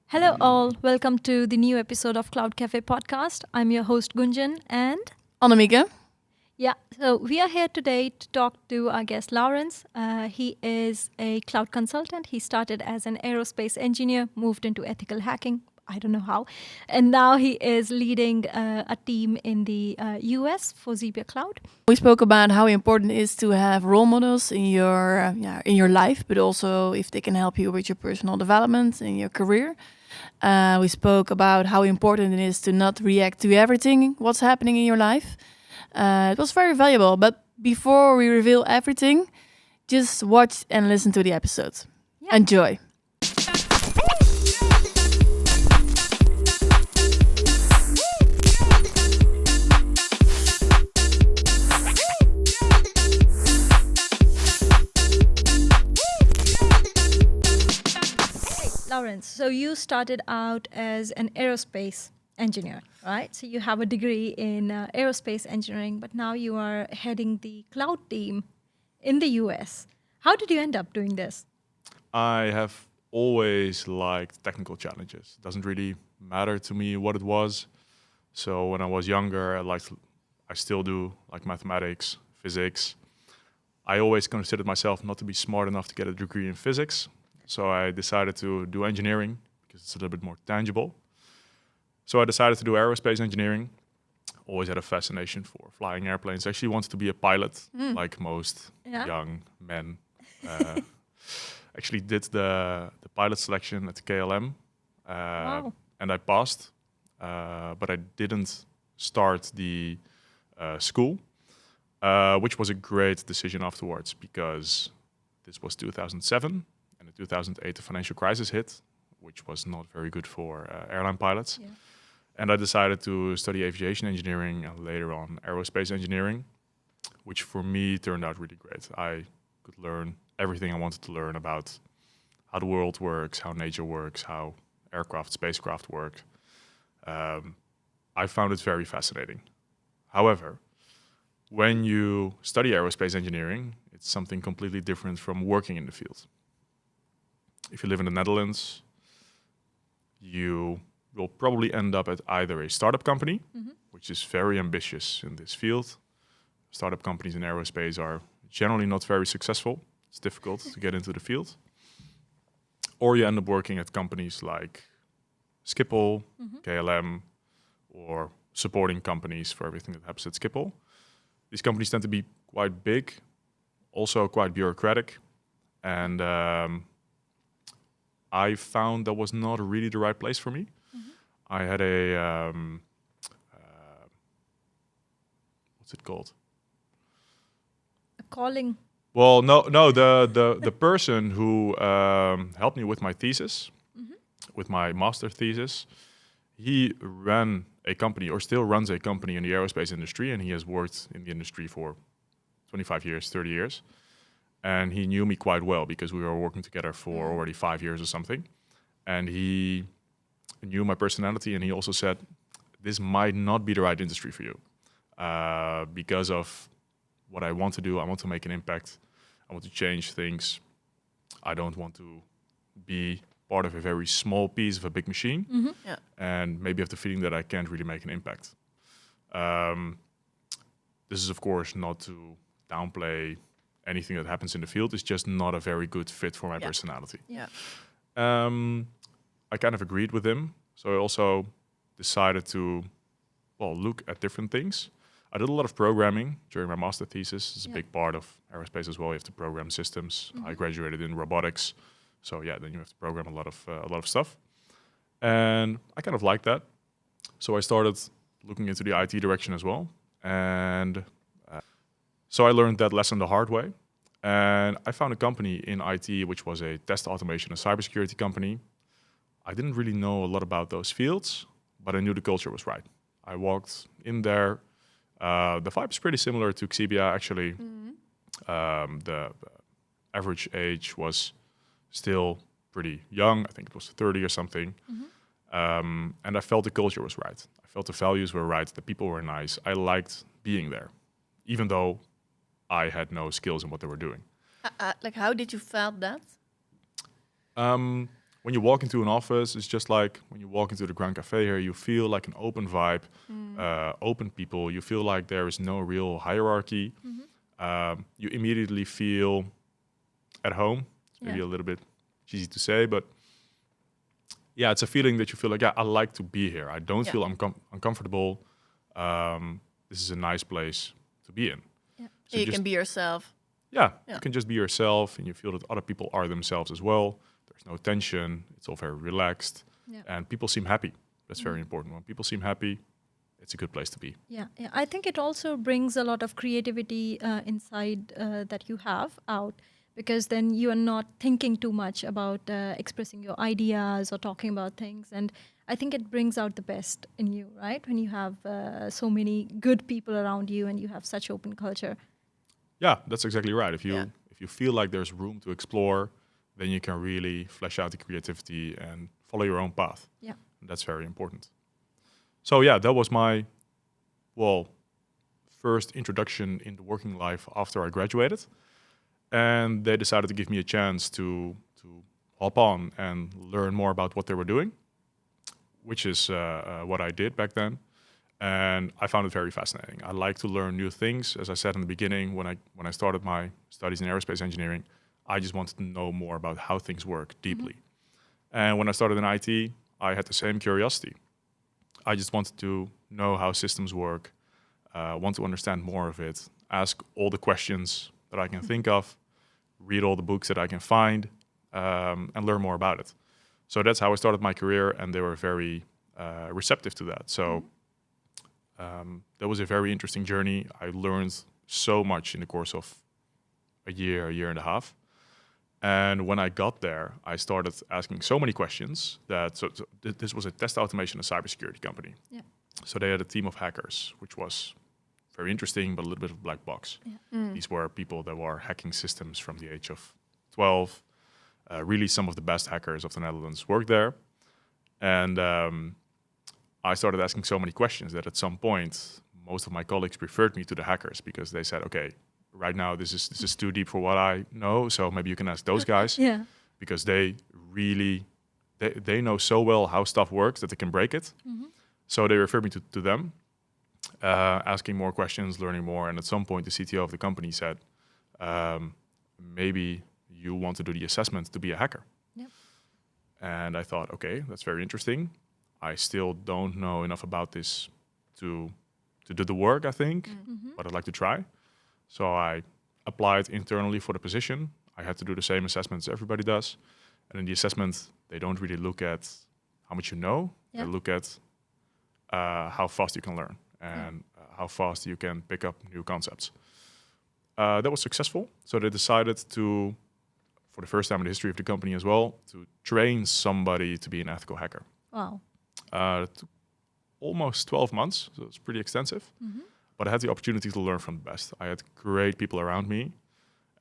Hello, all. Welcome to the new episode of Cloud Cafe podcast. I'm your host, Gunjan, and Annemieke. so we are here today to talk to our guest, Laurens. He is a cloud consultant. He started as an aerospace engineer, moved into ethical hacking. I don't know how. And now he is leading a team in the US for Xebia Cloud. We spoke about how important it is to have role models in your life, but also if they can help you with your personal development in your career. We spoke about how important it is to not react to everything what's happening in your life. It was very valuable. But before we reveal everything, just watch and listen to the episode. Yeah. Enjoy. Laurens, so you started out as an aerospace engineer, right? So you have a degree in aerospace engineering, but now you are heading the cloud team in the US. How did you end up doing this? I have always liked technical challenges. It doesn't really matter to me what it was. So when I was younger, I still do like mathematics, physics. I always considered myself not to be smart enough to get a degree in physics. So I decided to do engineering because it's a little bit more tangible. So I decided to do aerospace engineering. Always had a fascination for flying airplanes. Actually wanted to be a pilot, like most young men. Actually did the pilot selection at the KLM, and I passed, but I didn't start the school, which was a great decision afterwards because this was 2007. And in 2008, the financial crisis hit, which was not very good for airline pilots. Yeah. And I decided to study aviation engineering and later on aerospace engineering, which for me turned out really great. I could learn everything I wanted to learn about how the world works, how nature works, how aircraft, spacecraft work. I found it very fascinating. However, when you study aerospace engineering, it's something completely different from working in the field. If you live in the Netherlands, you will probably end up at either a startup company, which is very ambitious in this field. Startup companies in aerospace are generally not very successful. It's difficult to get into the field. Or you end up working at companies like Schiphol, KLM, or supporting companies for everything that happens at Schiphol. These companies tend to be quite big, also quite bureaucratic, and I found that was not really the right place for me. I had a what's it called? A calling. Well, no. The person who helped me with my thesis, with my master thesis, he ran a company or still runs a company in the aerospace industry, and he has worked in the industry for 25 years, 30 years. And he knew me quite well because we were working together for already 5 years or something. And he knew my personality, and he also said, this might not be the right industry for you because of what I want to do. I want to make an impact. I want to change things. I don't want to be part of a very small piece of a big machine. And maybe have the feeling that I can't really make an impact. This is, of course, not to downplay anything that happens in the field. Is just not a very good fit for my personality. I kind of agreed with him. So I also decided to, look at different things. I did a lot of programming during my master thesis. It's a big part of aerospace as well. You have to program systems. I graduated in robotics. So then you have to program a lot of stuff. And I kind of liked that. So I started looking into the IT direction as well. And so I learned that lesson the hard way. And I found a company in IT, which was a test automation and cybersecurity company. I didn't really know a lot about those fields, but I knew the culture was right. I walked in there. The vibe is pretty similar to Xebia, actually. The average age was still pretty young. I think it was 30 or something. And I felt the culture was right. I felt the values were right. The people were nice. I liked being there, even though I had no skills in what they were doing. Like, how did you felt that? when you walk into an office, it's just like when you walk into the Grand Cafe here, you feel like an open vibe, open people. You feel like there is no real hierarchy. You immediately feel at home. It's maybe a little bit cheesy to say, but yeah, it's a feeling that you feel like, yeah, I like to be here. I don't feel uncomfortable. This is a nice place to be in. Yeah. So you can be yourself. Yeah, you can just be yourself, and you feel that other people are themselves as well. There's no tension. It's all very relaxed, and people seem happy. That's very important. When people seem happy, it's a good place to be. Yeah. I think it also brings a lot of creativity inside that you have out, because then you are not thinking too much about expressing your ideas or talking about things. And I think it brings out the best in you, right? When you have so many good people around you and you have such open culture. Yeah, that's exactly right. If you feel like there's room to explore, then you can really flesh out the creativity and follow your own path. Yeah. And that's very important. So yeah, that was my, first introduction into working life after I graduated. And they decided to give me a chance to hop on and learn more about what they were doing, which is what I did back then. And I found it very fascinating. I like to learn new things. As I said in the beginning, when I started my studies in aerospace engineering, I just wanted to know more about how things work deeply. And when I started in IT, I had the same curiosity. I just wanted to know how systems work, want to understand more of it, ask all the questions that I can think of, read all the books that I can find, and learn more about it. So that's how I started my career, and they were very receptive to that. So that was a very interesting journey. I learned so much in the course of a year and a half. And when I got there, I started asking so many questions that this was a test automation and cybersecurity company. Yeah. So they had a team of hackers, which was very interesting, but a little bit of black box. Yeah. These were people that were hacking systems from the age of 12. Really, some of the best hackers of the Netherlands worked there. And I started asking so many questions that at some point, most of my colleagues referred me to the hackers because they said, okay, right now this is too deep for what I know, so maybe you can ask those guys. Yeah. Because they really, they know so well how stuff works that they can break it. So they referred me to them, asking more questions, learning more. And at some point, the CTO of the company said, maybe you want to do the assessment to be a hacker. Yep. And I thought, okay, that's very interesting. I still don't know enough about this to do the work, I think, but I'd like to try. So I applied internally for the position. I had to do the same assessments everybody does. And in the assessment, they don't really look at how much you know. Yeah. They look at how fast you can learn and how fast you can pick up new concepts. That was successful. So they decided to, for the first time in the history of the company as well, to train somebody to be an ethical hacker. Wow. It took almost 12 months, so it's pretty extensive. But I had the opportunity to learn from the best. I had great people around me,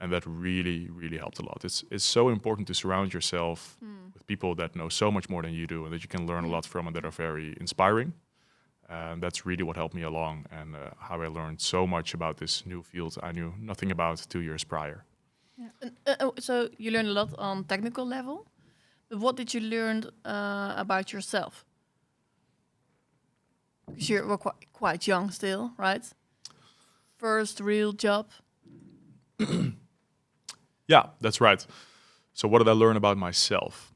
and that really, really helped a lot. It's so important to surround yourself with people that know so much more than you do and that you can learn a lot from and that are very inspiring. And that's really what helped me along and how I learned so much about this new field I knew nothing about 2 years prior. Yeah. So you learned a lot on technical level, but what did you learn about yourself? Because you were quite young still, right? First real job. Yeah, that's right. So what did I learn about myself?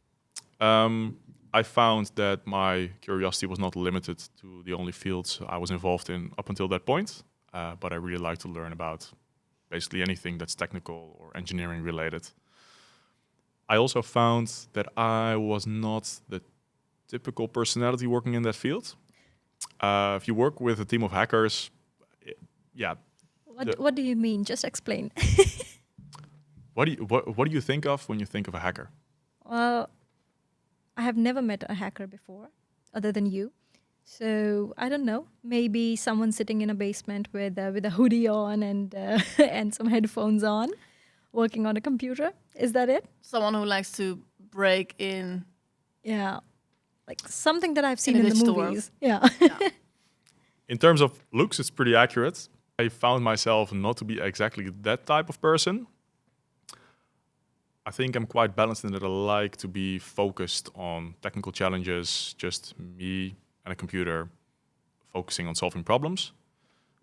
I found that my curiosity was not limited to the only fields I was involved in up until that point, but I really like to learn about basically anything that's technical or engineering related. I also found that I was not the typical personality working in that field. If you work with a team of hackers, What do you mean? Just explain. What do you think of when you think of a hacker? Well, I have never met a hacker before, other than you. So I don't know. Maybe someone sitting in a basement with a hoodie on and and some headphones on, working on a computer. Is that it? Someone who likes to break in. Yeah, like something that I've seen in the movies. Yeah. In terms of looks, it's pretty accurate. I found myself not to be exactly that type of person. I think I'm quite balanced in that I like to be focused on technical challenges, just me and a computer focusing on solving problems.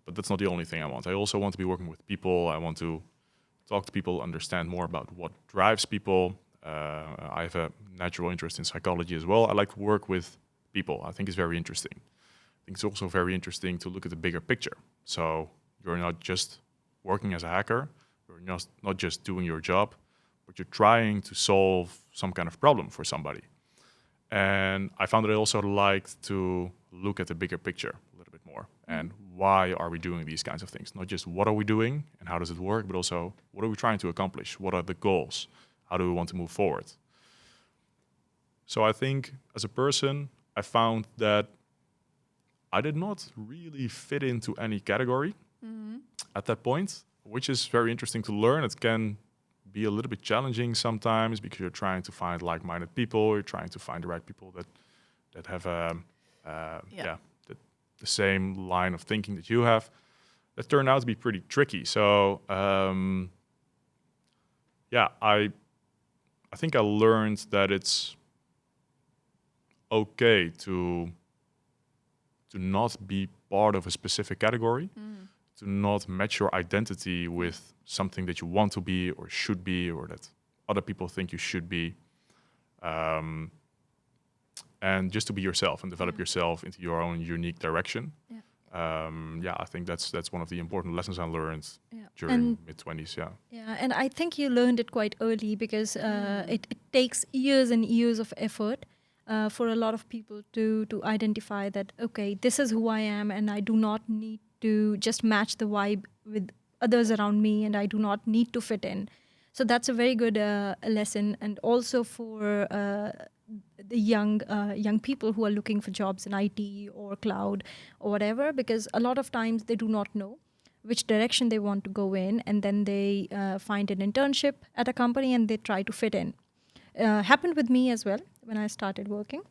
But that's not the only thing I want. I also want to be working with people. I want to talk to people, understand more about what drives people. I have a natural interest in psychology as well. I like to work with people. I think it's very interesting. I think it's also very interesting to look at the bigger picture. So you're not just working as a hacker. You're not just doing your job, but you're trying to solve some kind of problem for somebody. And I found that I also liked to look at the bigger picture a little bit more. And why are we doing these kinds of things? Not just what are we doing and how does it work, but also what are we trying to accomplish? What are the goals? How do we want to move forward? So I think as a person, I found that I did not really fit into any category at that point, which is very interesting to learn. It can be a little bit challenging sometimes because you're trying to find like-minded people. You're trying to find the right people that have the same line of thinking that you have. That turned out to be pretty tricky. So I think I learned that it's okay to not be part of a specific category, to not match your identity with something that you want to be or should be or that other people think you should be. And just to be yourself and develop yourself into your own unique direction. I think that's one of the important lessons I learned during mid-20s. Yeah, and I think you learned it quite early because it takes years and years of effort for a lot of people to identify that, okay, this is who I am and I do not need to just match the vibe with others around me and I do not need to fit in. So that's a very good lesson. And also for the young people who are looking for jobs in IT or cloud or whatever, because a lot of times they do not know which direction they want to go in, and then they find an internship at a company and they try to fit in. Happened with me as well when I started working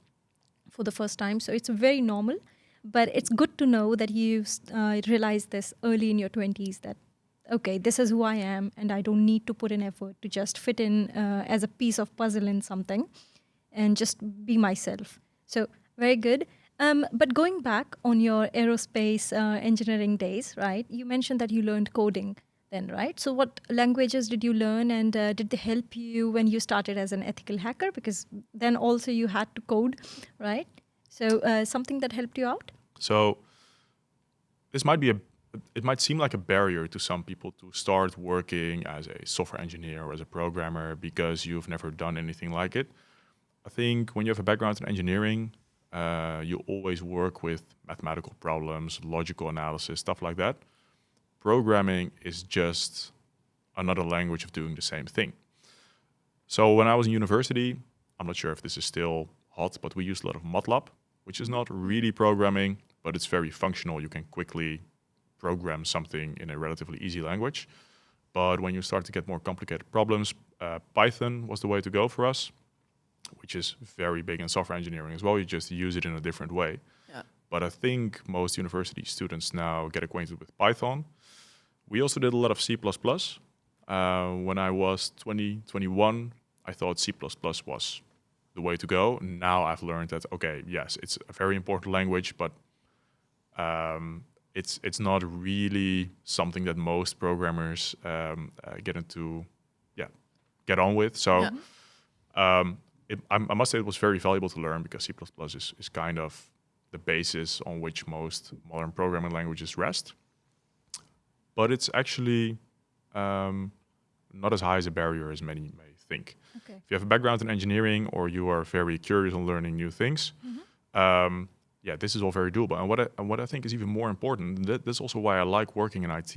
for the first time. So it's very normal, but it's good to know that you realize this early in your 20s that, okay, this is who I am and I don't need to put in effort to just fit in as a piece of puzzle in something and just be myself. So very good. But going back on your aerospace engineering days, right, you mentioned that you learned coding then, right? So what languages did you learn, and did they help you when you started as an ethical hacker? Because then also you had to code, right? So something that helped you out? So this might be it might seem like a barrier to some people to start working as a software engineer or as a programmer because you've never done anything like it. I think when you have a background in engineering, you always work with mathematical problems, logical analysis, stuff like that. Programming is just another language of doing the same thing. So when I was in university, I'm not sure if this is still hot, but we used a lot of MATLAB, which is not really programming, but it's very functional. You can quickly program something in a relatively easy language. But when you start to get more complicated problems, Python was the way to go for us, which is very big in software engineering as well. You just use it in a different way. Yeah. But I think most university students now get acquainted with Python. We also did a lot of C++. When I was 21, I thought C++ was the way to go. Now I've learned that, okay, yes, it's a very important language, but it's not really something that most programmers get on with. So I must say it was very valuable to learn because C++ is kind of the basis on which most modern programming languages rest. But it's actually not as high as a barrier as many may think. Okay. If you have a background in engineering or you are very curious on learning new things, this is all very doable. And what I think is even more important, that's also why I like working in IT,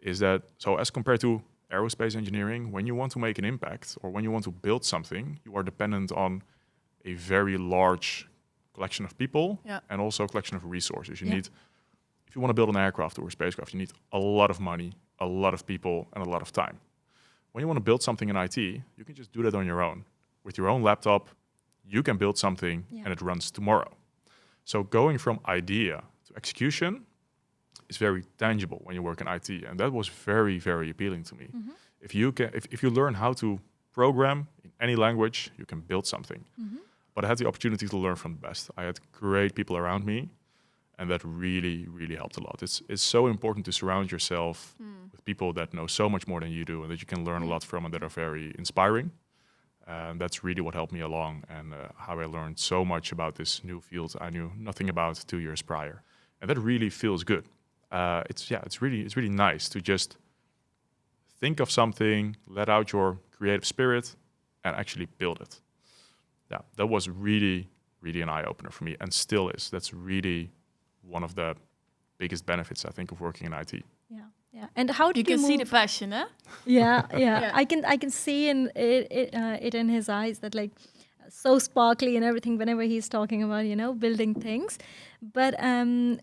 is that, so as compared to aerospace engineering, when you want to make an impact or when you want to build something, you are dependent on a very large collection of people and also a collection of resources. You need, if you want to build an aircraft or a spacecraft, you need a lot of money, a lot of people, and a lot of time. When you want to build something in IT, you can just do that on your own. With your own laptop, you can build something and it runs tomorrow. So going from idea to execution is very tangible when you work in IT, and that was very, very appealing to me. If you learn how to program in any language, you can build something. But I had the opportunity to learn from the best. I had great people around me, and that really, really helped a lot. It's so important to surround yourself with people that know so much more than you do and that you can learn a lot from and that are very inspiring. And that's really what helped me along and how I learned so much about this new field I knew nothing about 2 years prior. And that really feels good. It's really nice to just think of something, let out your creative spirit, and actually build it. Yeah, that was really, really an eye-opener for me, and still is. That's really one of the biggest benefits, I think, of working in IT. Yeah. And how did you can see move? the passion, eh? Yeah. Yeah. I can see in it in his eyes that like so sparkly and everything whenever he's talking about building things. But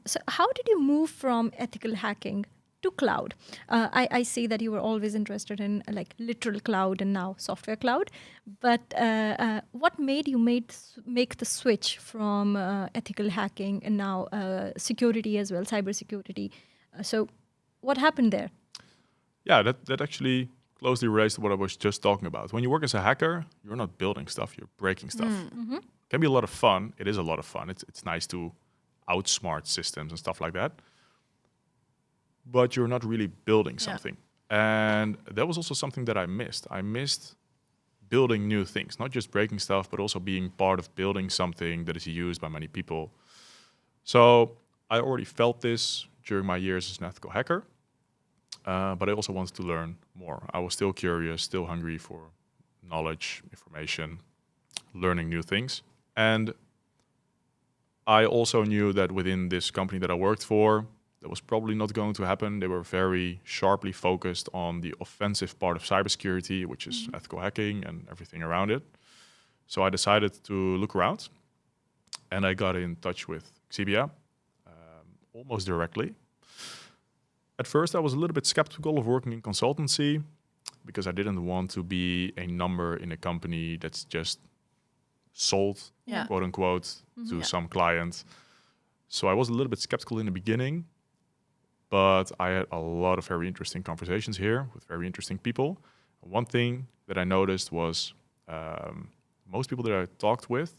so how did you move from ethical hacking to cloud? I see that you were always interested in like literal cloud and now software cloud. But what made you make the switch from ethical hacking and now security as well, cybersecurity? So what happened there? Yeah, that actually closely relates to what I was just talking about. When you work as a hacker, you're not building stuff, you're breaking stuff. Mm-hmm. It can be a lot of fun. It is a lot of fun. It's nice to outsmart systems and stuff like that. But you're not really building something. And that was also something that I missed. I missed building new things, not just breaking stuff, but also being part of building something that is used by many people. So I already felt this during my years as an ethical hacker. But I also wanted to learn more. I was still curious, still hungry for knowledge, information, learning new things. And I also knew that within this company that I worked for, that was probably not going to happen. They were very sharply focused on the offensive part of cybersecurity, which is ethical hacking and everything around it. So I decided to look around, and I got in touch with Xebia almost directly. At first, I was a little bit skeptical of working in consultancy because I didn't want to be a number in a company that's just sold, quote unquote, to some client. So I was a little bit skeptical in the beginning, but I had a lot of very interesting conversations here with very interesting people. One thing that I noticed was most people that I talked with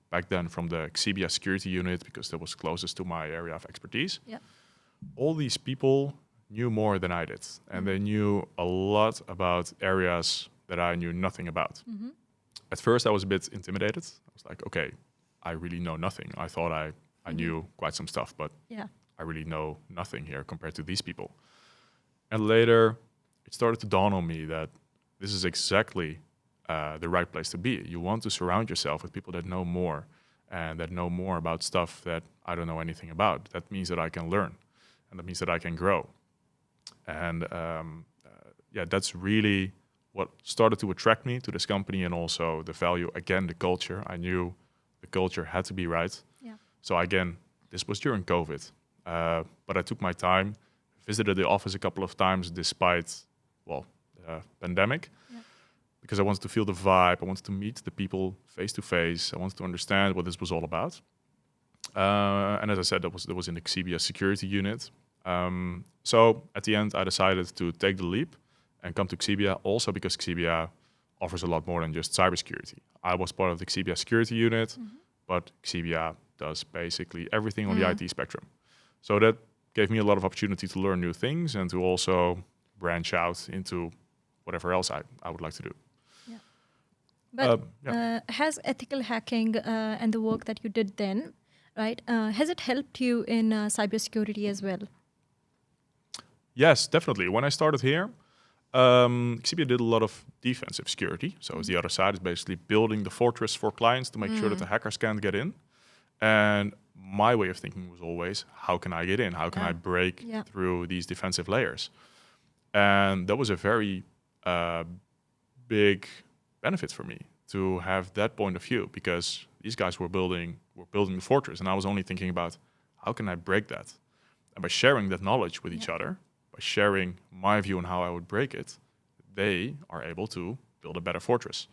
back then from the Xebia security unit, because that was closest to my area of expertise, all these people knew more than I did. And they knew a lot about areas that I knew nothing about. At first, I was a bit intimidated. I was like, okay, I really know nothing. I thought I knew quite some stuff, but I really know nothing here compared to these people. And later, it started to dawn on me that this is exactly the right place to be. You want to surround yourself with people that know more and that know more about stuff that I don't know anything about. That means that I can learn, and that means that I can grow. And that's really what started to attract me to this company, and also the value, again, the culture. I knew the culture had to be right. So again, this was during COVID, but I took my time, visited the office a couple of times despite, the pandemic, because I wanted to feel the vibe. I wanted to meet the people face to face. I wanted to understand what this was all about. And as I said, that was in the Xebia security unit. So at the end, I decided to take the leap and come to Xebia, also because Xebia offers a lot more than just cybersecurity. I was part of the Xebia security unit, but Xebia does basically everything on the IT spectrum. So that gave me a lot of opportunity to learn new things and to also branch out into whatever else I would like to do. But has ethical hacking and the work that you did then, right, has it helped you in cybersecurity as well? Yes, definitely. When I started here, Xebia did a lot of defensive security. So it's the other side, is basically building the fortress for clients to make sure that the hackers can't get in. And my way of thinking was always, how can I get in? How can I break through these defensive layers? And that was a very big benefit for me to have that point of view, because these guys were building the fortress, and I was only thinking about how can I break that? And by sharing that knowledge with each other, by sharing my view on how I would break it, they are able to build a better fortress.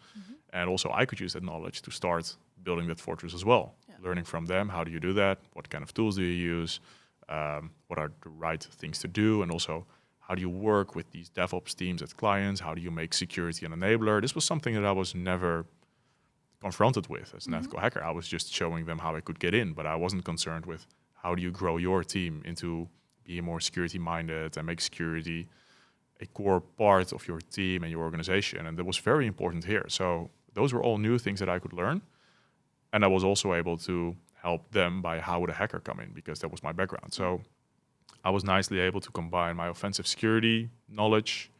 And also I could use that knowledge to start building that fortress as well. Learning from them, how do you do that? What kind of tools do you use? What are the right things to do? And also, how do you work with these DevOps teams at clients? How do you make security an enabler? This was something that I was never confronted with as an ethical hacker. I was just showing them how I could get in, but I wasn't concerned with how do you grow your team into being more security minded and make security a core part of your team and your organization. And that was very important here. So those were all new things that I could learn. And I was also able to help them by how would a hacker come in, because that was my background. So I was nicely able to combine my offensive security knowledge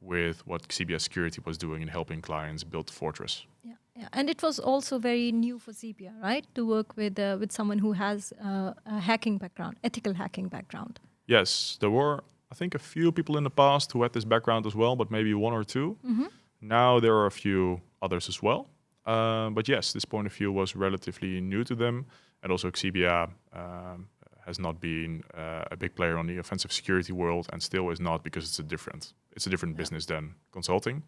with what Xebia Security was doing in helping clients build the fortress. Yeah, yeah. And it was also very new for Xebia, right? To work with someone who has a hacking background, ethical hacking background. Yes, there were, I think, a few people in the past who had this background as well, but maybe one or two. Now there are a few others as well. But yes, this point of view was relatively new to them. And also Xebia has not been a big player on the offensive security world, and still is not, because it's a different business than consulting.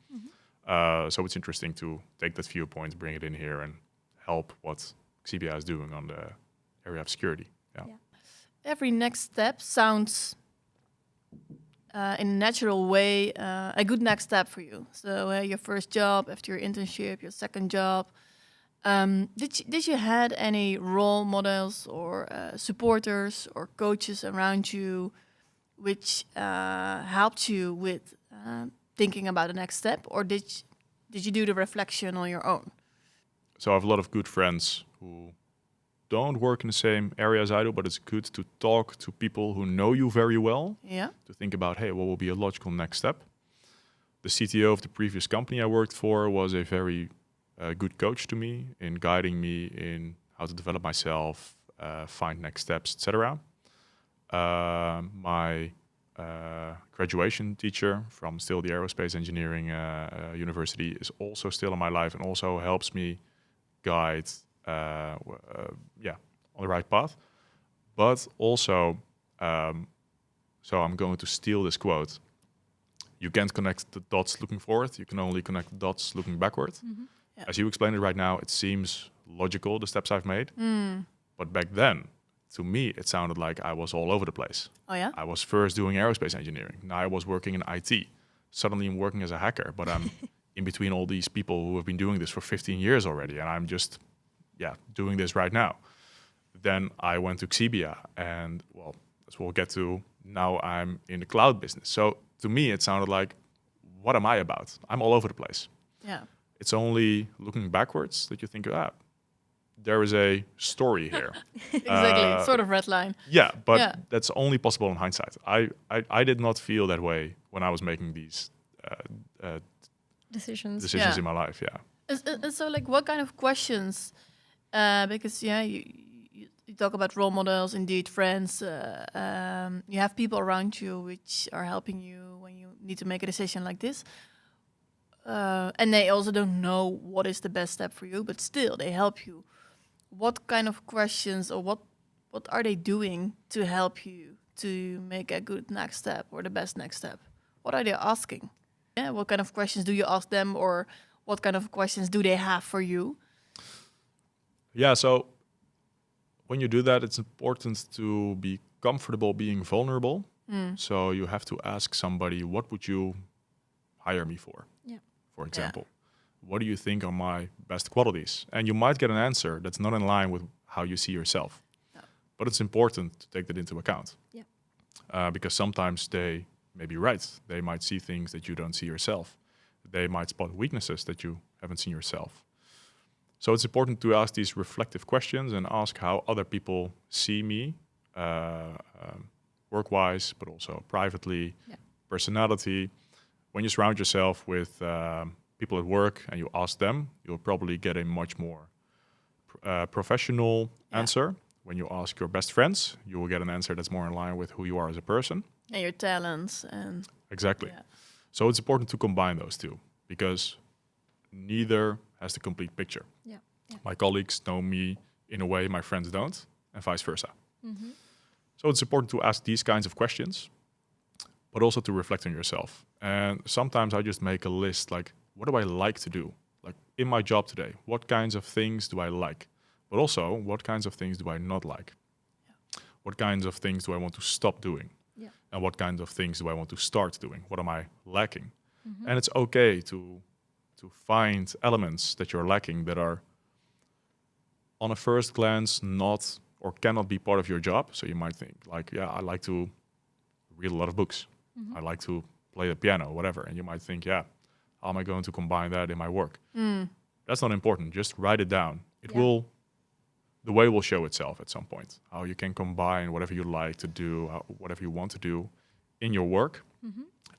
So it's interesting to take that viewpoint, bring it in here, and help what Xebia is doing on the area of security. Yeah. Every next step sounds in a natural way a good next step for you. So your first job after your internship, your second job. Did you had any role models or supporters or coaches around you which helped you with thinking about the next step, or did you do the reflection on your own? So I have a lot of good friends who don't work in the same area as I do, but it's good to talk to people who know you very well. Yeah. To think about, hey, what will be a logical next step? The CTO of the previous company I worked for was a very good coach to me in guiding me in how to develop myself, find next steps, etc. My graduation teacher from still the aerospace engineering university is also still in my life and also helps me guide on the right path. But also, so I'm going to steal this quote. You can't connect the dots looking forward. You can only connect the dots looking backward. Yeah. As you explained it right now, it seems logical, the steps I've made. But back then, to me, it sounded like I was all over the place. Oh, yeah? I was first doing aerospace engineering. Now I was working in IT. Suddenly I'm working as a hacker, but I'm in between all these people who have been doing this for 15 years already. And I'm just, doing this right now. Then I went to Xebia and, well, as we'll get to, now I'm in the cloud business. So to me, it sounded like, what am I about? I'm all over the place. Yeah. It's only looking backwards that you think, there is a story here. Exactly, sort of red line. Yeah, but that's only possible in hindsight. I did not feel that way when I was making these Decisions in my life, And so, like, what kind of questions, because, you talk about role models, indeed, friends, you have people around you which are helping you when you need to make a decision like this. And they also don't know what is the best step for you, but still they help you. What kind of questions or what are they doing to help you to make a good next step or the best next step? What are they asking? Yeah, what kind of questions do you ask them, or what kind of questions do they have for you? Yeah, so when you do that, it's important to be comfortable being vulnerable. So you have to ask somebody, what would you hire me for? Yeah. For example, what do you think are my best qualities? And you might get an answer that's not in line with how you see yourself. Yeah. But it's important to take that into account. Yeah. Because sometimes they may be right. They might see things that you don't see yourself. They might spot weaknesses that you haven't seen yourself. So it's important to ask these reflective questions and ask how other people see me, work-wise, but also privately, personality. When you surround yourself with people at work and you ask them, you'll probably get a much more professional answer. When you ask your best friends, you will get an answer that's more in line with who you are as a person. And your talents. And exactly. Yeah. So it's important to combine those two, because neither has the complete picture. Yeah. My colleagues know me in a way my friends don't, and vice versa. So it's important to ask these kinds of questions, but also to reflect on yourself. And sometimes I just make a list, like, what do I like to do? Like, in my job today, what kinds of things do I like? But also, what kinds of things do I not like? What kinds of things do I want to stop doing? Yeah. And what kind of things do I want to start doing? What am I lacking? And it's okay to find elements that you're lacking that are on a first glance not or cannot be part of your job. So you might think like, yeah, I like to read a lot of books. I like to play the piano, whatever. And you might think, yeah, how am I going to combine that in my work? That's not important. Just write it down. The way will show itself at some point. How you can combine whatever you like to do, whatever you want to do in your work.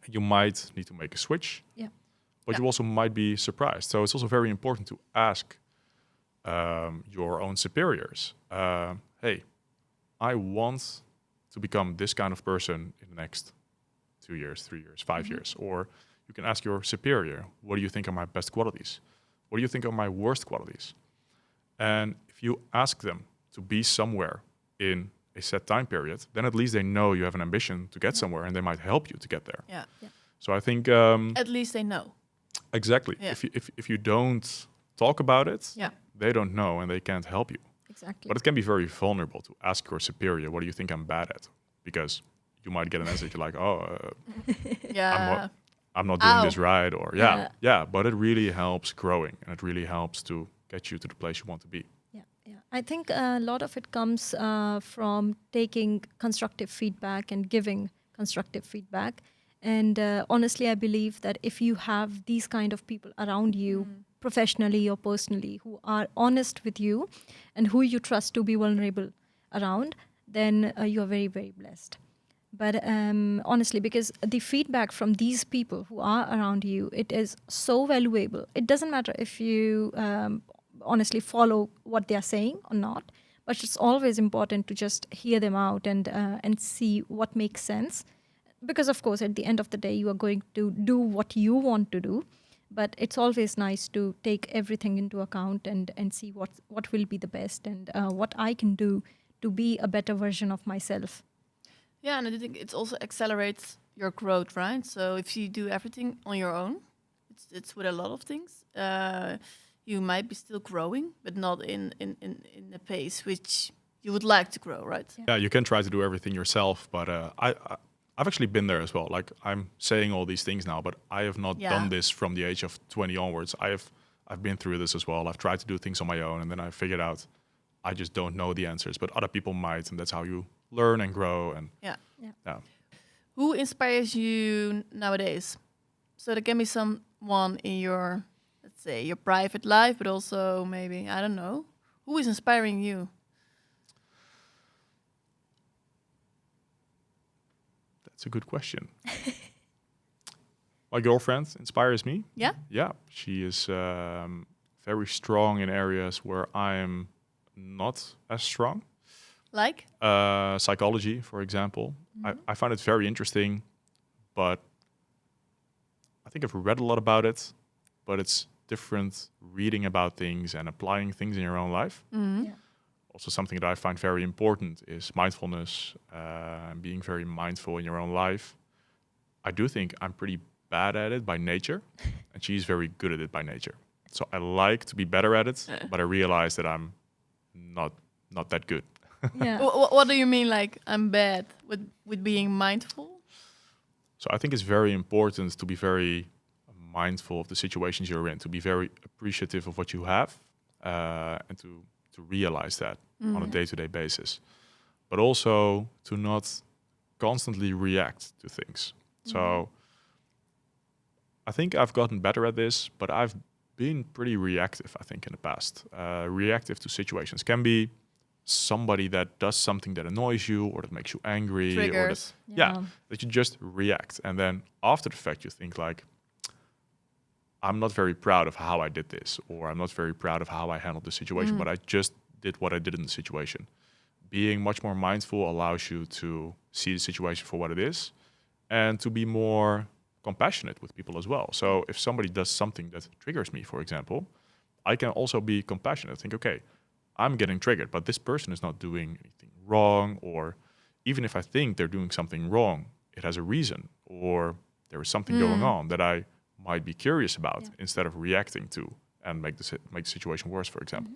You might need to make a switch, but you also might be surprised. So it's also very important to ask your own superiors, hey, I want to become this kind of person in the next 2 years, 3 years, 5 years. Or you can ask your superior, what do you think are my best qualities? What do you think are my worst qualities? And if you ask them to be somewhere in a set time period, then at least they know you have an ambition to get somewhere and they might help you to get there. Yeah. So I think... at least they know. Exactly. Yeah. If you don't talk about it, Yeah. they don't know and they can't help you. Exactly. But it can be very vulnerable to ask your superior, what do you think I'm bad at? Because you might get an answer you're like, Yeah. I'm not doing Ow. this right. Or but it really helps growing and it really helps to get you to the place you want to be. Yeah. I think a lot of it comes from taking constructive feedback and giving constructive feedback. And honestly, I believe that if you have these kind of people around you, professionally or personally, who are honest with you and who you trust to be vulnerable around, then you are very, very blessed. But honestly, because the feedback from these people who are around you, it is so valuable. It doesn't matter if you honestly follow what they are saying or not, but it's always important to just hear them out and see what makes sense. Because, of course, at the end of the day, you are going to do what you want to do. But it's always nice to take everything into account and see what will be the best and what I can do to be a better version of myself. Yeah, and I think it also accelerates your growth, right? So if you do everything on your own, it's with a lot of things. You might be still growing, but not in the pace which you would like to grow, right? Yeah, you can try to do everything yourself, but I've actually been there as well. Like I'm saying all these things now, but I have not done this from the age of 20 onwards. I've been through this as well. I've tried to do things on my own, and then I figured out I just don't know the answers, but other people might, and that's how you learn and grow. And yeah. Who inspires you nowadays? So there can be someone in your, let's say, your private life, but also maybe, I don't know, who is inspiring you? That's a good question. My girlfriend inspires me. Yeah? Yeah, she is very strong in areas where I'm not as strong. Like? Psychology, for example. I find it very interesting, but I think I've read a lot about it, but it's different reading about things and applying things in your own life. Also, something that I find very important is mindfulness, being very mindful in your own life. I do think I'm pretty bad at it by nature, and she's very good at it by nature. So I like to be better at it, but I realize that I'm not that good. Yeah. What do you mean, like, I'm bad with being mindful? So I think it's very important to be very mindful of the situations you're in, to be very appreciative of what you have, and to realize that on a day-to-day basis. But also to not constantly react to things. So I think I've gotten better at this, but I've been pretty reactive, I think, in the past. Reactive to situations. Can be somebody that does something that annoys you or that makes you angry. Triggers. Or that you just react. And then after the fact, you think like, I'm not very proud of how I did this, or I'm not very proud of how I handled the situation, but I just did what I did in the situation. Being much more mindful allows you to see the situation for what it is and to be more compassionate with people as well. So if somebody does something that triggers me, for example, I can also be compassionate. Think, okay, I'm getting triggered, but this person is not doing anything wrong, or even if I think they're doing something wrong, it has a reason, or there is something going on that I might be curious about instead of reacting to and make the situation worse, for example.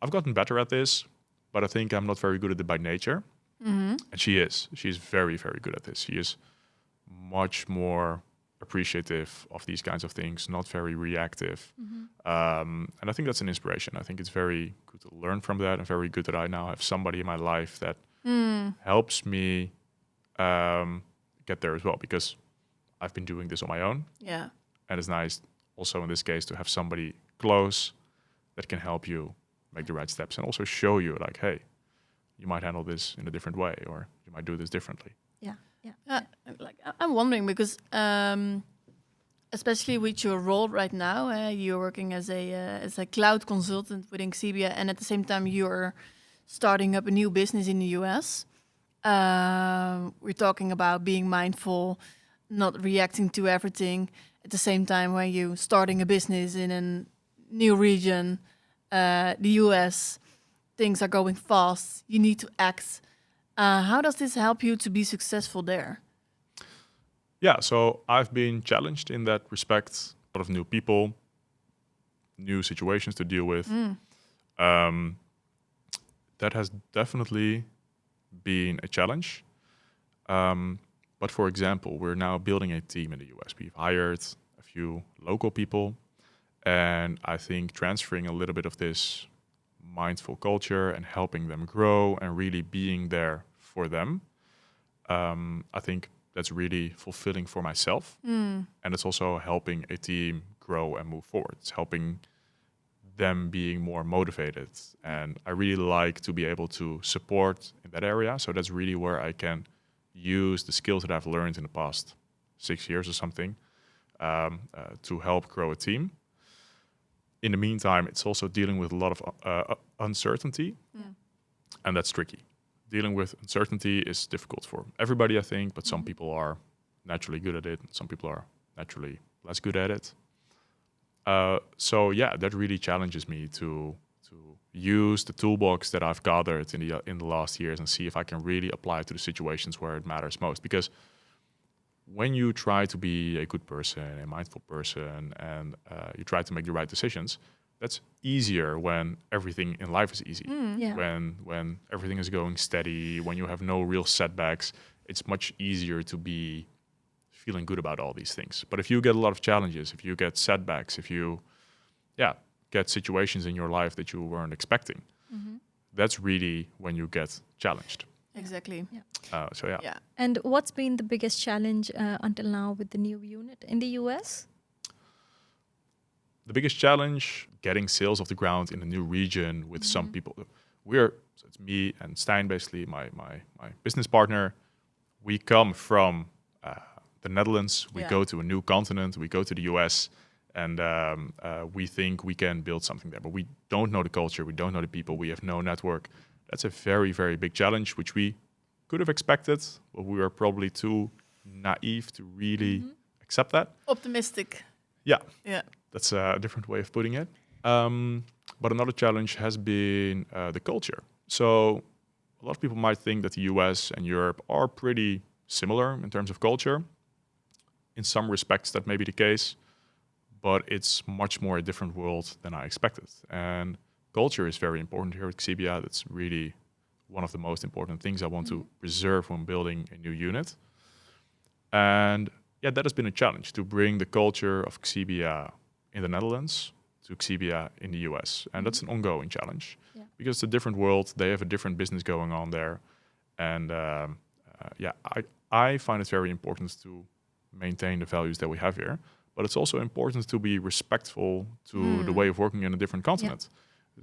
I've gotten better at this, but I think I'm not very good at it by nature. Mm-hmm. And she's very, very good at this. She is much more appreciative of these kinds of things, not very reactive. And I think that's an inspiration. I think it's very good to learn from that, and very good that I now have somebody in my life that helps me get there as well, because I've been doing this on my own. Yeah. And it's nice also in this case to have somebody close that can help you make the right steps and also show you like, hey, you might handle this in a different way, or you might do this differently. Like I'm wondering because, especially with your role right now, you're working as a cloud consultant within Xebia, and at the same time you're starting up a new business in the US. We're talking about being mindful, not reacting to everything. At the same time, when you're starting a business in a new region, the US, things are going fast. You need to act. How does this help you to be successful there? Yeah, so I've been challenged in that respect. A lot of new people, new situations to deal with. That has definitely been a challenge. But for example, we're now building a team in the US. We've hired a few local people. And I think transferring a little bit of this mindful culture and helping them grow and really being there for them, I think that's really fulfilling for myself. And it's also helping a team grow and move forward. It's helping them being more motivated. And I really like to be able to support in that area. So that's really where I can use the skills that I've learned in the past 6 years or something to help grow a team. In the meantime, it's also dealing with a lot of uncertainty, and that's tricky. Dealing with uncertainty is difficult for everybody, I think, but some people are naturally good at it, and some people are naturally less good at it. So yeah, that really challenges me to use the toolbox that I've gathered in the last years and see if I can really apply it to the situations where it matters most. Because when you try to be a good person, a mindful person, and you try to make the right decisions, that's easier when everything in life is easy. When everything is going steady, when you have no real setbacks, it's much easier to be feeling good about all these things. But if you get a lot of challenges, if you get setbacks, if you get situations in your life that you weren't expecting, that's really when you get challenged. Exactly. Yeah. And what's been the biggest challenge until now with the new unit in the US? The biggest challenge, getting sales off the ground in a new region with some people. So it's me and Stijn, basically, my business partner. We come from the Netherlands. We go to a new continent. We go to the US. And we think we can build something there. But we don't know the culture. We don't know the people. We have no network. That's a very, very big challenge, which we could have expected, but we were probably too naive to really accept that. Optimistic. Yeah. Yeah. That's a different way of putting it. But another challenge has been the culture. So a lot of people might think that the US and Europe are pretty similar in terms of culture. In some respects, that may be the case, but it's much more a different world than I expected. And culture is very important here at Xebia. That's really one of the most important things I want to preserve when building a new unit. And yeah, that has been a challenge to bring the culture of Xebia in the Netherlands to Xebia in the US. And that's an ongoing challenge because it's a different world. They have a different business going on there. And I find it very important to maintain the values that we have here. But it's also important to be respectful to the way of working in a different continent.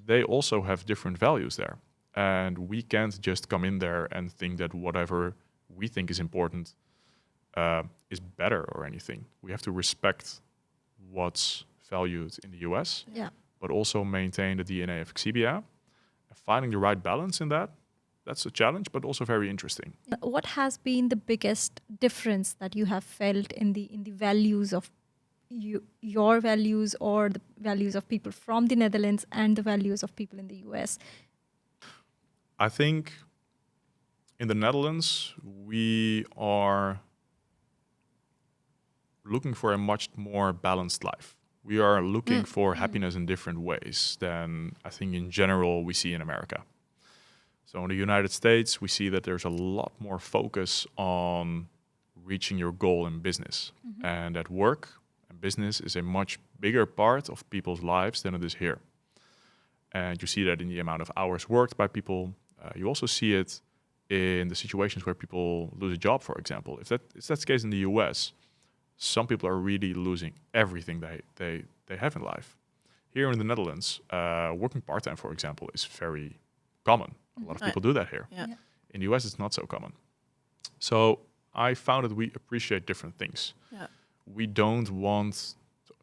They also have different values there. And we can't just come in there and think that whatever we think is important is better or anything. We have to respect what's valued in the US, but also maintain the DNA of Xebia. Finding the right balance in that, that's a challenge, but also very interesting. What has been the biggest difference that you have felt in the values of your values or the values of people from the Netherlands and the values of people in the US? I think in the Netherlands, we are looking for a much more balanced life. We are looking for happiness in different ways than I think in general we see in America. So in the United States, we see that there's a lot more focus on reaching your goal in business. And that work and business is a much bigger part of people's lives than it is here. And you see that in the amount of hours worked by people. You also see it in the situations where people lose a job, for example. If that's the case in the US, some people are really losing everything they have in life. Here in the Netherlands, working part-time, for example, is very common. A lot of people do that here. Yeah. In the US, it's not so common. So I found that we appreciate different things. Yeah. We don't want...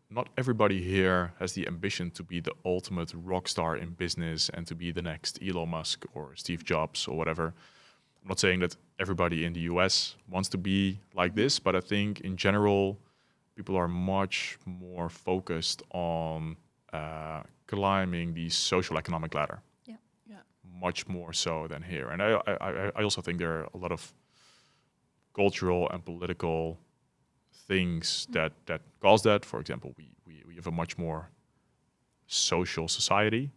Not everybody here has the ambition to be the ultimate rock star in business and to be the next Elon Musk or Steve Jobs or whatever. I'm not saying that everybody in the US wants to be like this, but I think in general, people are much more focused on climbing the social economic ladder. Yeah. Much more so than here. And I also think there are a lot of cultural and political things that cause that. For example, we have a much more social society,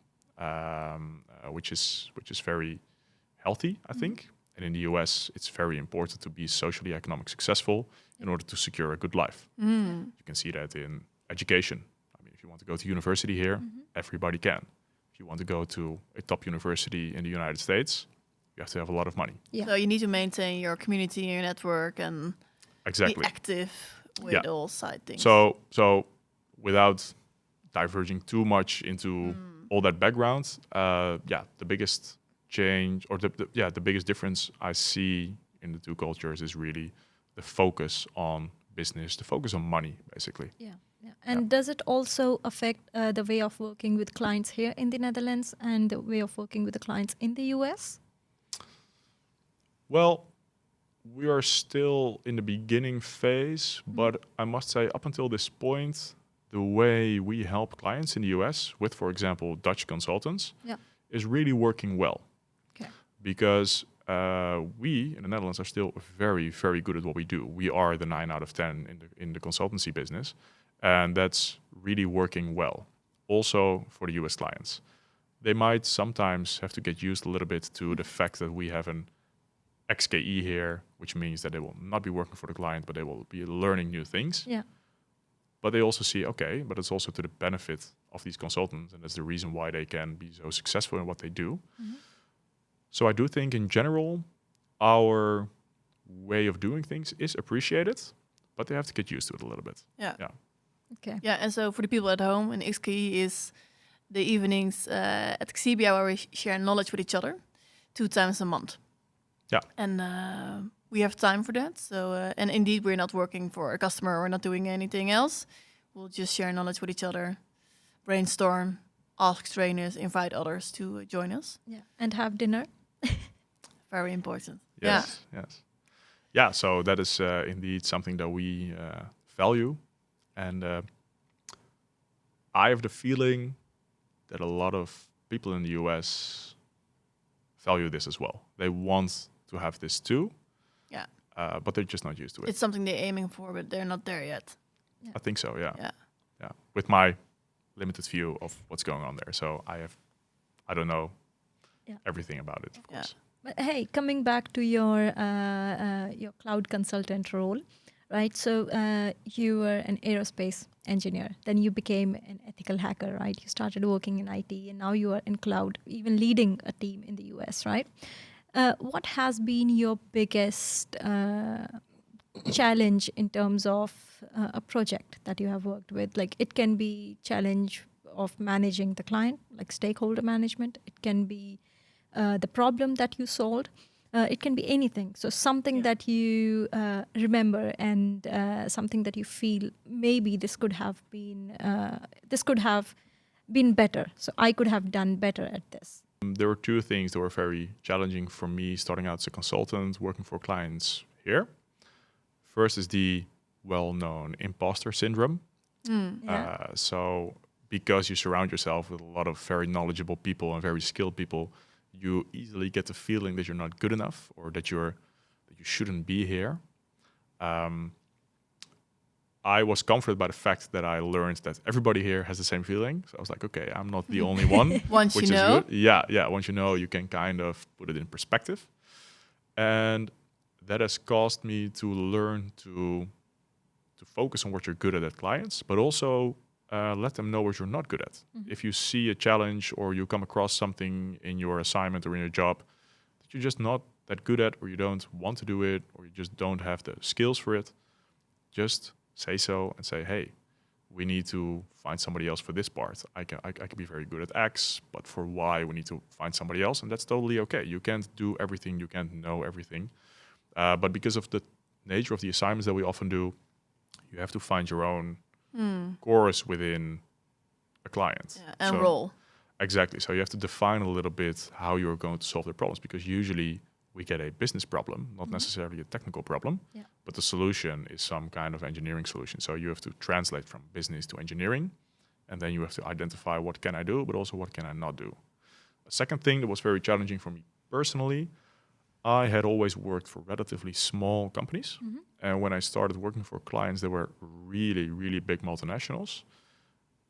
which is very healthy, I think. And in the US, it's very important to be socially economically successful in order to secure a good life. You can see that in education. I mean, if you want to go to university here, everybody can. If you want to go to a top university in the United States, you have to have a lot of money. Yeah. So you need to maintain your community and your network and Exactly. be active with all side things. So without diverging too much into all that background, the biggest change or the biggest difference I see in the two cultures is really the focus on business, the focus on money, basically. Yeah. And does it also affect the way of working with clients here in the Netherlands and the way of working with the clients in the US? Well, we are still in the beginning phase, but I must say up until this point, the way we help clients in the US with, for example, Dutch consultants is really working well. Okay. Because we in the Netherlands are still very, very good at what we do. We are the 9 out of 10 in the consultancy business, and that's really working well. Also for the US clients. They might sometimes have to get used a little bit to the fact that we have an XKE here, which means that they will not be working for the client, but they will be learning new things. Yeah. But they also see, okay, but it's also to the benefit of these consultants, and that's the reason why they can be so successful in what they do. So I do think in general, our way of doing things is appreciated, but they have to get used to it a little bit. Yeah. Okay. Yeah, and so for the people at home, an XKE is the evenings at Xebia where we share knowledge with each other 2 times a month. Yeah. And we have time for that. So, and indeed, we're not working for a customer. We're not doing anything else. We'll just share knowledge with each other, brainstorm, ask trainers, invite others to join us. Yeah. And have dinner. Very important. Yes. Yeah, so that is indeed something that we value. And I have the feeling that a lot of people in the US value this as well. They want to have this too. Yeah. But they're just not used to it. It's something they're aiming for, but they're not there yet. Yeah. I think so, yeah. Yeah. With my limited view of what's going on there. So I don't know everything about it, of course. But hey, coming back to your cloud consultant role, right? So you were an aerospace engineer, then you became an ethical hacker, right? You started working in IT, and now you are in cloud, even leading a team in the US, right? What has been your biggest challenge in terms of a project that you have worked with? Like, it can be challenge of managing the client, like stakeholder management. It can be the problem that you solved. It can be anything. So something that you remember and something that you feel maybe this could have been better. So I could have done better at this. There were 2 things that were very challenging for me starting out as a consultant, working for clients here. First is the well-known imposter syndrome. So because you surround yourself with a lot of very knowledgeable people and very skilled people, you easily get the feeling that you're not good enough or that you shouldn't be here. I was comforted by the fact that I learned that everybody here has the same feeling. So I was like, okay, I'm not the only one. Once which you is know. good. Yeah. Once you know, you can kind of put it in perspective. And that has caused me to learn to focus on what you're good at clients, but also let them know what you're not good at. If you see a challenge or you come across something in your assignment or in your job that you're just not that good at, or you don't want to do it, or you just don't have the skills for it, just say so and say, hey, we need to find somebody else for this part. I can be very good at X, but for Y, we need to find somebody else, and that's totally okay. You can't do everything, you can't know everything. But because of the nature of the assignments that we often do, you have to find your own course within a client. Yeah, and role. Exactly. So you have to define a little bit how you're going to solve their problems, because usually we get a business problem, not necessarily a technical problem, but the solution is some kind of engineering solution. So you have to translate from business to engineering, and then you have to identify what can I do, but also what can I not do. A second thing that was very challenging for me personally, I had always worked for relatively small companies. And when I started working for clients that were really, really big multinationals,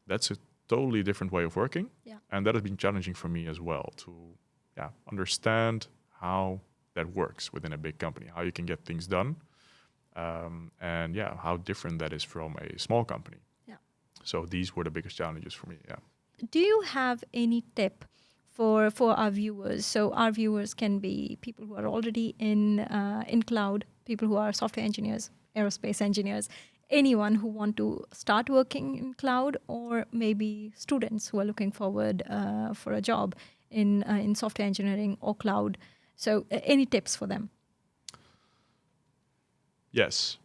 that's a totally different way of working. And that has been challenging for me as well to understand how that works within a big company, how you can get things done. And how different that is from a small company. So these were the biggest challenges for me. Do you have any tip for our viewers? So our viewers can be people who are already in cloud, people who are software engineers, aerospace engineers, anyone who want to start working in cloud, or maybe students who are looking forward for a job in software engineering or cloud. So any tips for them? Yes.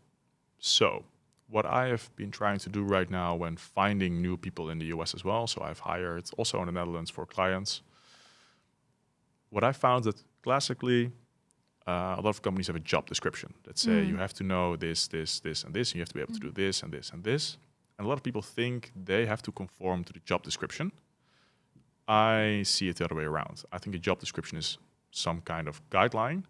So what I have been trying to do right now when finding new people in the US as well, so I've hired also in the Netherlands for clients. What I found that classically, a lot of companies have a job description that say you have to know this, this, this, and this, and you have to be able to do this and this and this. And a lot of people think they have to conform to the job description. I see it the other way around. I think a job description is some kind of guideline,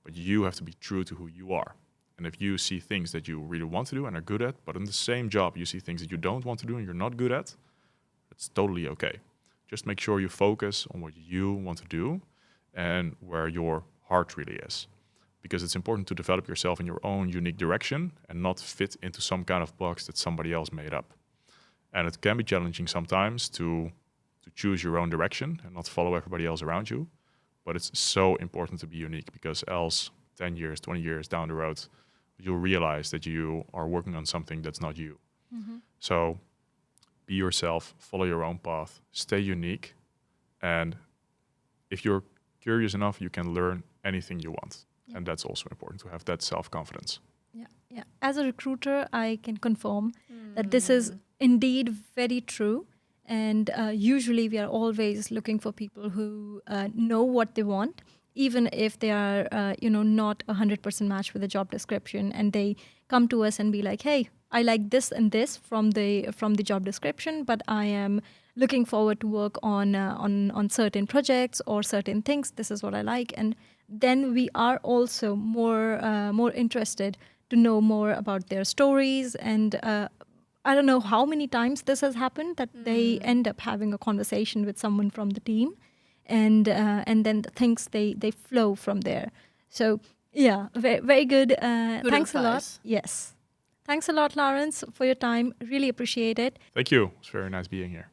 but you have to be true to who you are. And if you see things that you really want to do and are good at, but in the same job you see things that you don't want to do and you're not good at, it's totally okay. Just make sure you focus on what you want to do and where your heart really is. Because it's important to develop yourself in your own unique direction and not fit into some kind of box that somebody else made up. And it can be challenging sometimes to choose your own direction and not follow everybody else around you. But it's so important to be unique, because else 10 years, 20 years down the road, you'll realize that you are working on something that's not you. So be yourself, follow your own path, stay unique. And if you're curious enough, you can learn anything you want. And that's also important, to have that self-confidence. Yeah. As a recruiter, I can confirm that this is indeed very true. And usually we are always looking for people who know what they want, even if they are, not 100% match with the job description, and they come to us and be like, hey, I like this and this from the job description, but I am looking forward to work on certain projects or certain things. This is what I like. And then we are also more interested to know more about their stories. And I don't know how many times this has happened, that they end up having a conversation with someone from the team, and then the things they flow from there. So yeah, very, very good. Thanks a lot. Yes. Thanks a lot, Laurens, for your time. Really appreciate it. Thank you. It's very nice being here.